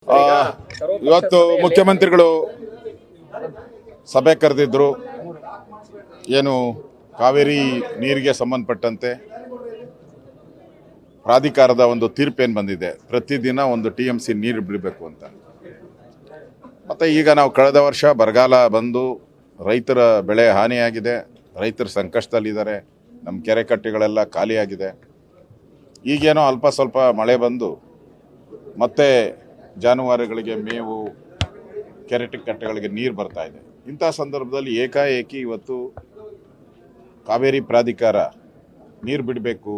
ಇವತ್ತು ಮುಖ್ಯಮಂತ್ರಿಗಳು ಸಭೆ ಕರೆದಿದ್ರು. ಏನು ಕಾವೇರಿ ನೀರಿಗೆ ಸಂಬಂಧಪಟ್ಟಂತೆ ಪ್ರಾಧಿಕಾರದ ಒಂದು ತೀರ್ಪೇನು ಬಂದಿದೆ, ಪ್ರತಿದಿನ ಒಂದು TMC ನೀರು ಬಿಡಬೇಕು ಅಂತ. ಮತ್ತು ಈಗ ನಾವು ಕಳೆದ ವರ್ಷ ಬರಗಾಲ ಬಂದು ರೈತರ ಬೆಳೆ ಹಾನಿಯಾಗಿದೆ, ರೈತರು ಸಂಕಷ್ಟದಲ್ಲಿದ್ದಾರೆ, ನಮ್ಮ ಕೆರೆ ಕಟ್ಟೆಗಳೆಲ್ಲ ಖಾಲಿಯಾಗಿದೆ. ಈಗೇನೋ ಅಲ್ಪ ಸ್ವಲ್ಪ ಮಳೆ ಬಂದು ಮತ್ತೆ ಜಾನುವಾರುಗಳಿಗೆ ಮೇವು, ಕೆರೆ ಕಟ್ಟೆಗಳಿಗೆ ನೀರು ಬರ್ತಾ ಇದೆ. ಇಂಥ ಸಂದರ್ಭದಲ್ಲಿ ಏಕಾಏಕಿ ಇವತ್ತು ಕಾವೇರಿ ಪ್ರಾಧಿಕಾರ ನೀರು ಬಿಡಬೇಕು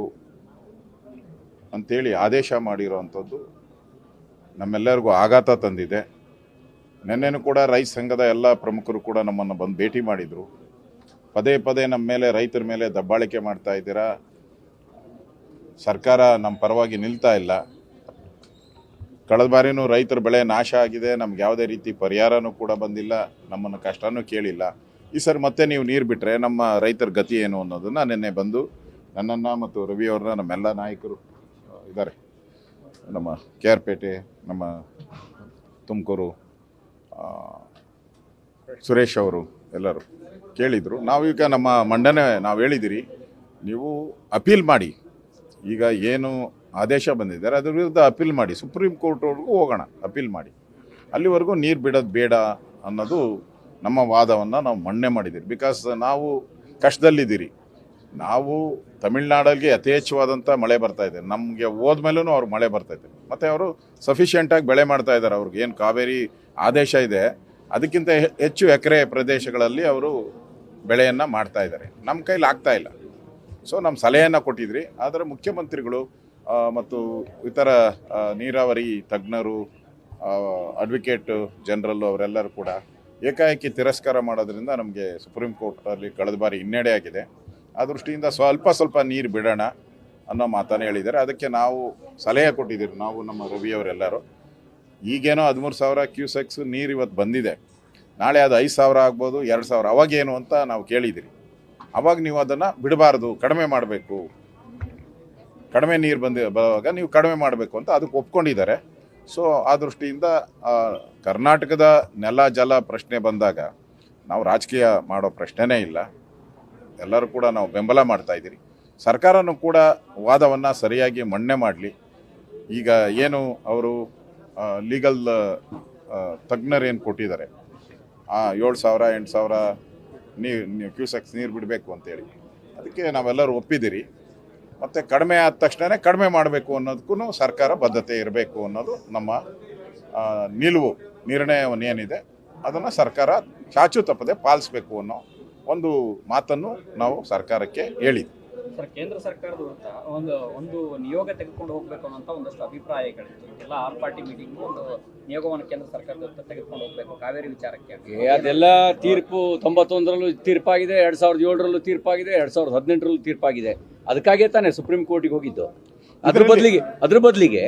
ಅಂಥೇಳಿ ಆದೇಶ ಮಾಡಿರೋವಂಥದ್ದು ನಮ್ಮೆಲ್ಲರಿಗೂ ಆಘಾತ ತಂದಿದೆ. ನಿನ್ನೆನೂ ಕೂಡ ರೈತ ಸಂಘದ ಎಲ್ಲ ಪ್ರಮುಖರು ಕೂಡ ನಮ್ಮನ್ನು ಬಂದು ಭೇಟಿ ಮಾಡಿದರು. ಪದೇ ಪದೇ ನಮ್ಮ ಮೇಲೆ, ರೈತರ ಮೇಲೆ ದಬ್ಬಾಳಿಕೆ ಮಾಡ್ತಾ ಇದ್ದೀರಾ, ಸರ್ಕಾರ ನಮ್ಮ ಪರವಾಗಿ ನಿಲ್ತಾ ಇಲ್ಲ. ಕಳೆದ ಬಾರಿನೂ ರೈತರ ಬೆಳೆ ನಾಶ ಆಗಿದೆ, ನಮ್ಗೆ ಯಾವುದೇ ರೀತಿ ಪರಿಹಾರನೂ ಕೂಡ ಬಂದಿಲ್ಲ, ನಮ್ಮನ್ನು ಕಷ್ಟನೂ ಕೇಳಿಲ್ಲ. ಈ ಸರಿ ಮತ್ತೆ ನೀವು ನೀರು ಬಿಟ್ಟರೆ ನಮ್ಮ ರೈತರ ಗತಿ ಏನು ಅನ್ನೋದನ್ನು ನಿನ್ನೆ ಬಂದು ನನ್ನನ್ನು ಮತ್ತು ರವಿ ಅವ್ರನ್ನ, ನಮ್ಮೆಲ್ಲ ನಾಯಕರು ಇದ್ದಾರೆ, ನಮ್ಮ KR ಪೇಟೆ, ನಮ್ಮ ತುಮಕೂರು, ಸುರೇಶ್ ಅವರು ಎಲ್ಲರೂ ಕೇಳಿದರು. ನಾವೀಗ ನಮ್ಮ ಮಂಡನೆ ನಾವು ಹೇಳಿದಿರಿ, ನೀವು ಅಪೀಲ್ ಮಾಡಿ, ಈಗ ಏನು ಆದೇಶ ಬಂದಿದ್ದಾರೆ ಅದ್ರ ವಿರುದ್ಧ ಅಪೀಲ್ ಮಾಡಿ, ಸುಪ್ರೀಂ ಕೋರ್ಟ್ವರೆಗೂ ಹೋಗೋಣ, ಅಪೀಲ್ ಮಾಡಿ. ಅಲ್ಲಿವರೆಗೂ ನೀರು ಬಿಡೋದು ಬೇಡ ಅನ್ನೋದು ನಮ್ಮ ವಾದವನ್ನು ನಾವು ಮನ್ನಣೆ ಮಾಡಿದ್ದೀರಿ. ಬಿಕಾಸ್ ನಾವು ಕಷ್ಟದಲ್ಲಿದ್ದೀರಿ. ನಾವು ತಮಿಳ್ನಾಡಲ್ಲಿ ಯಥೇಚ್ಛವಾದಂಥ ಮಳೆ ಬರ್ತಾಯಿದೆ, ನಮಗೆ ಹೋದ್ಮೇಲೂ ಅವ್ರು ಮಳೆ ಬರ್ತಾಯಿದೆ, ಮತ್ತು ಅವರು ಸಫಿಷಿಯೆಂಟಾಗಿ ಬೆಳೆ ಮಾಡ್ತಾ ಇದ್ದಾರೆ. ಅವ್ರಿಗೆ ಏನು ಕಾವೇರಿ ಆದೇಶ ಇದೆ ಅದಕ್ಕಿಂತ ಹೆಚ್ಚು ಎಕರೆ ಪ್ರದೇಶಗಳಲ್ಲಿ ಅವರು ಬೆಳೆಯನ್ನು ಮಾಡ್ತಾ ಇದ್ದಾರೆ. ನಮ್ಮ ಕೈಲಿ ಆಗ್ತಾ ಇಲ್ಲ. ಸೊ ನಮ್ಮ ಸಲಹೆಯನ್ನು ಕೊಟ್ಟಿದ್ರಿ, ಆದರೆ ಮುಖ್ಯಮಂತ್ರಿಗಳು ಮತ್ತು ಇತರ ನೀರಾವರಿ ತಜ್ಞರು, ಅಡ್ವೊಕೇಟ್ ಜನರಲ್ಲು ಅವರೆಲ್ಲರೂ ಕೂಡ ಏಕಾಏಕಿ ತಿರಸ್ಕಾರ ಮಾಡೋದ್ರಿಂದ ನಮಗೆ ಸುಪ್ರೀಂ ಕೋರ್ಟಲ್ಲಿ ಕಳೆದ ಬಾರಿ ಹಿನ್ನಡೆ ಆಗಿದೆ. ಆ ದೃಷ್ಟಿಯಿಂದ ಸ್ವಲ್ಪ ನೀರು ಬಿಡೋಣ ಅನ್ನೋ ಮಾತನ್ನು ಹೇಳಿದ್ದಾರೆ. ಅದಕ್ಕೆ ನಾವು ಸಲಹೆ ಕೊಟ್ಟಿದ್ದೀರಿ, ನಾವು ನಮ್ಮ ರವಿಯವರೆಲ್ಲರೂ. ಈಗೇನೋ 13,000 ಕ್ಯೂಸೆಕ್ಸ್ ನೀರು ಇವತ್ತು ಬಂದಿದೆ, ನಾಳೆ ಅದು 5,000 ಆಗ್ಬೋದು, 2,000. ಅವಾಗೇನು ಅಂತ ನಾವು ಕೇಳಿದಿರಿ. ಅವಾಗ ನೀವು ಅದನ್ನು ಬಿಡಬಾರ್ದು, ಕಡಿಮೆ ಮಾಡಬೇಕು, ಕಡಿಮೆ ನೀರು ಬರುವಾಗ ನೀವು ಕಡಿಮೆ ಮಾಡಬೇಕು ಅಂತ ಅದಕ್ಕೆ ಒಪ್ಕೊಂಡಿದ್ದಾರೆ. ಸೊ ಆ ದೃಷ್ಟಿಯಿಂದ ಕರ್ನಾಟಕದ ನೆಲ ಜಲ ಪ್ರಶ್ನೆ ಬಂದಾಗ ನಾವು ರಾಜಕೀಯ ಮಾಡೋ ಪ್ರಶ್ನೆನೇ ಇಲ್ಲ. ಎಲ್ಲರೂ ಕೂಡ ನಾವು ಬೆಂಬಲ ಮಾಡ್ತಾಯಿದ್ದೀರಿ. ಸರ್ಕಾರನೂ ಕೂಡ ವಾದವನ್ನು ಸರಿಯಾಗಿ ಮನ್ನಣೆ ಮಾಡಲಿ. ಈಗ ಏನು ಅವರು ಲೀಗಲ್ ತಜ್ಞರೇನು ಕೊಟ್ಟಿದ್ದಾರೆ, 7,000 8,000 ಕ್ಯೂಸೆಕ್ಸ್ ನೀರು ಬಿಡಬೇಕು ಅಂತೇಳಿ, ಅದಕ್ಕೆ ನಾವೆಲ್ಲರೂ ಒಪ್ಪಿದ್ದೀರಿ. ಮತ್ತು ಕಡಿಮೆ ಆದ ತಕ್ಷಣ ಕಡಿಮೆ ಮಾಡಬೇಕು ಅನ್ನೋದಕ್ಕೂ ಸರ್ಕಾರ ಬದ್ಧತೆ ಇರಬೇಕು ಅನ್ನೋದು ನಮ್ಮ ನಿಲುವು, ನಿರ್ಣಯವನ್ನೇನಿದೆ ಅದನ್ನು ಸರ್ಕಾರ ಚಾಚು ತಪ್ಪದೆ ಪಾಲಿಸಬೇಕು ಅನ್ನೋ ಒಂದು ಮಾತನ್ನು ನಾವು ಸರ್ಕಾರಕ್ಕೆ ಹೇಳಿದ್ವಿ. ಸರ್, ಕೇಂದ್ರ ಸರ್ಕಾರದ ಒಂದು ನಿಯೋಗ ತೆಗೆದುಕೊಂಡು ಹೋಗಬೇಕು ಅನ್ನೋಂಥ ಒಂದಷ್ಟು ಅಭಿಪ್ರಾಯಗಳಿತ್ತು. ಎಲ್ಲ ಆಲ್ ಪಾರ್ಟಿ ಮೀಟಿಂಗ್ ಒಂದು ನಿಯೋಗವನ್ನು ಕೇಂದ್ರ ಸರ್ಕಾರದ ತೆಗೆದುಕೊಂಡು ಹೋಗಬೇಕು ಕಾವೇರಿ ವಿಚಾರಕ್ಕೆ. ಅದೆಲ್ಲ ತೀರ್ಪು 91ರಲ್ಲೂ ತೀರ್ಪಾಗಿದೆ, 2007ರಲ್ಲೂ ತೀರ್ಪಾಗಿದೆ, 2018ರಲ್ಲೂ ತೀರ್ಪಾಗಿದೆ. ಅದಕ್ಕಾಗೇ ತಾನೇ ಸುಪ್ರೀಂ ಕೋರ್ಟಿಗೆ ಹೋಗಿದ್ದು. ಅದ್ರ ಬದಲಿಗೆ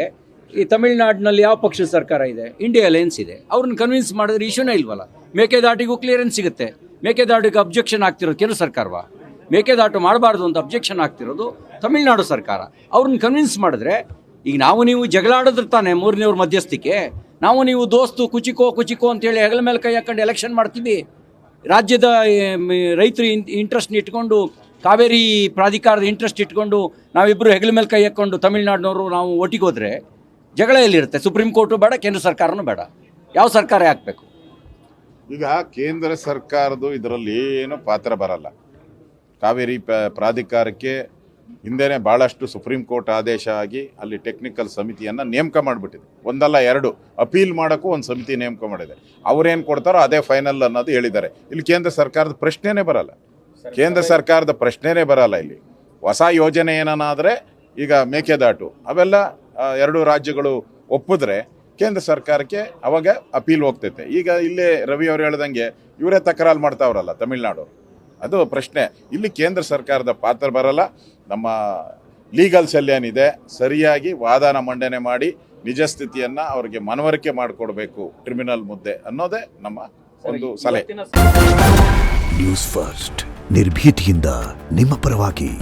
ಈ ತಮಿಳುನಾಡಿನಲ್ಲಿ ಯಾವ ಪಕ್ಷದ ಸರ್ಕಾರ ಇದೆ, ಇಂಡಿಯಾ ಅಲಯನ್ಸ್ ಇದೆ, ಅವ್ರನ್ನ ಕನ್ವಿನ್ಸ್ ಮಾಡಿದ್ರೆ ಇಶ್ಯೂನೇ ಇಲ್ವಲ್ಲ. ಮೇಕೆದಾಟಿಗೂ ಕ್ಲಿಯರೆನ್ಸ್ ಸಿಗುತ್ತೆ. ಮೇಕೆದಾಟಿಗೆ ಅಬ್ಜೆಕ್ಷನ್ ಆಗ್ತಿರೋದು ಕೇಂದ್ರ ಸರ್ಕಾರವಾ? ಮೇಕೆದಾಟು ಮಾಡಬಾರ್ದು ಅಂತ ಅಬ್ಜೆಕ್ಷನ್ ಆಗ್ತಿರೋದು ತಮಿಳುನಾಡು ಸರ್ಕಾರ. ಅವ್ರನ್ನ ಕನ್ವಿನ್ಸ್ ಮಾಡಿದ್ರೆ, ಈಗ ನಾವು ನೀವು ಜಗಳ ಆಡಿದ್ರೆ ತಾನೆ ಮೂರನೇವ್ರ ಮಧ್ಯಸ್ಥಿಕೆ, ನಾವು ನೀವು ದೋಸ್ತು ಕುಚಿಕೋ ಅಂತೇಳಿ ಹೆಗಲ ಮೇಲೆ ಕೈ ಹಾಕೊಂಡು ಎಲೆಕ್ಷನ್ ಮಾಡ್ತೀವಿ. ರಾಜ್ಯದ ರೈತರ ಇಂಟ್ರೆಸ್ಟ್ನ ಇಟ್ಕೊಂಡು, ಕಾವೇರಿ ಪ್ರಾಧಿಕಾರದ ಇಂಟ್ರೆಸ್ಟ್ ಇಟ್ಕೊಂಡು ನಾವಿಬ್ಬರು ಹೆಗಲ ಮೇಲೆ ಕೈ ಹಾಕ್ಕೊಂಡು ತಮಿಳ್ನಾಡಿನವರು ನಾವು ಒಟ್ಟಿಗೆ ಹೋದರೆ ಜಗಳ ಎಲ್ಲಿರುತ್ತೆ? ಸುಪ್ರೀಂ ಕೋರ್ಟು ಬೇಡ, ಕೇಂದ್ರ ಸರ್ಕಾರನೂ ಬೇಡ. ಯಾವ ಸರ್ಕಾರ ಹಾಕಬೇಕು? ಈಗ ಕೇಂದ್ರ ಸರ್ಕಾರದ್ದು ಇದರಲ್ಲಿ ಏನು ಪಾತ್ರ ಬರಲ್ಲ. ಕಾವೇರಿ ಪ್ರಾಧಿಕಾರಕ್ಕೆ ಹಿಂದೆನೇ ಭಾಳಷ್ಟು ಸುಪ್ರೀಂ ಕೋರ್ಟ್ ಆದೇಶ ಆಗಿ ಅಲ್ಲಿ ಟೆಕ್ನಿಕಲ್ ಸಮಿತಿಯನ್ನು ನೇಮಕ ಮಾಡಿಬಿಟ್ಟಿದೆ. ಒಂದಲ್ಲ ಎರಡು, ಅಪೀಲ್ ಮಾಡೋಕ್ಕೂ ಒಂದು ಸಮಿತಿ ನೇಮಕ ಮಾಡಿದೆ. ಅವ್ರೇನು ಕೊಡ್ತಾರೋ ಅದೇ ಫೈನಲ್ ಅನ್ನೋದು ಹೇಳಿದ್ದಾರೆ. ಇಲ್ಲಿ ಕೇಂದ್ರ ಸರ್ಕಾರದ ಪ್ರಶ್ನೆನೇ ಬರಲ್ಲ. ಕೇಂದ್ರ ಸರ್ಕಾರದ ಪ್ರಶ್ನೆನೇ ಬರಲ್ಲ. ಇಲ್ಲಿ ಹೊಸ ಯೋಜನೆ ಏನಾದರೆ ಈಗ ಮೇಕೆದಾಟು ಅವೆಲ್ಲ 2 ರಾಜ್ಯಗಳು ಒಪ್ಪಿದ್ರೆ ಕೇಂದ್ರ ಸರ್ಕಾರಕ್ಕೆ ಅವಾಗ ಅಪೀಲ್ ಹೋಗ್ತೈತೆ. ಈಗ ಇಲ್ಲೇ ರವಿ ಅವರು ಹೇಳ್ದಂಗೆ ಇವರೇ ತಕರಾರು ಮಾಡ್ತಾವ್ರಲ್ಲ ತಮಿಳ್ನಾಡು, ಅದು ಪ್ರಶ್ನೆ. ಇಲ್ಲಿ ಕೇಂದ್ರ ಸರ್ಕಾರದ ಪಾತ್ರ ಬರಲ್ಲ. ನಮ್ಮ ಲೀಗಲ್ ಸೆಲ್ ಏನಿದೆ ಸರಿಯಾಗಿ ವಾದನ ಮಂಡನೆ ಮಾಡಿ ನಿಜ ಸ್ಥಿತಿಯನ್ನು ಅವ್ರಿಗೆ ಮನವರಿಕೆ ಮಾಡಿಕೊಡ್ಬೇಕು ಟ್ರಿಬ್ಯುನಲ್ ಮುದ್ದೆ ಅನ್ನೋದೇ ನಮ್ಮ ಒಂದು ಸಲಹೆ. ನ್ಯೂಸ್ ಫಸ್ಟ್, ನಿರ್ಭೀತಿಯಿಂದ ನಿಮ್ಮ ಪರವಾಗಿ.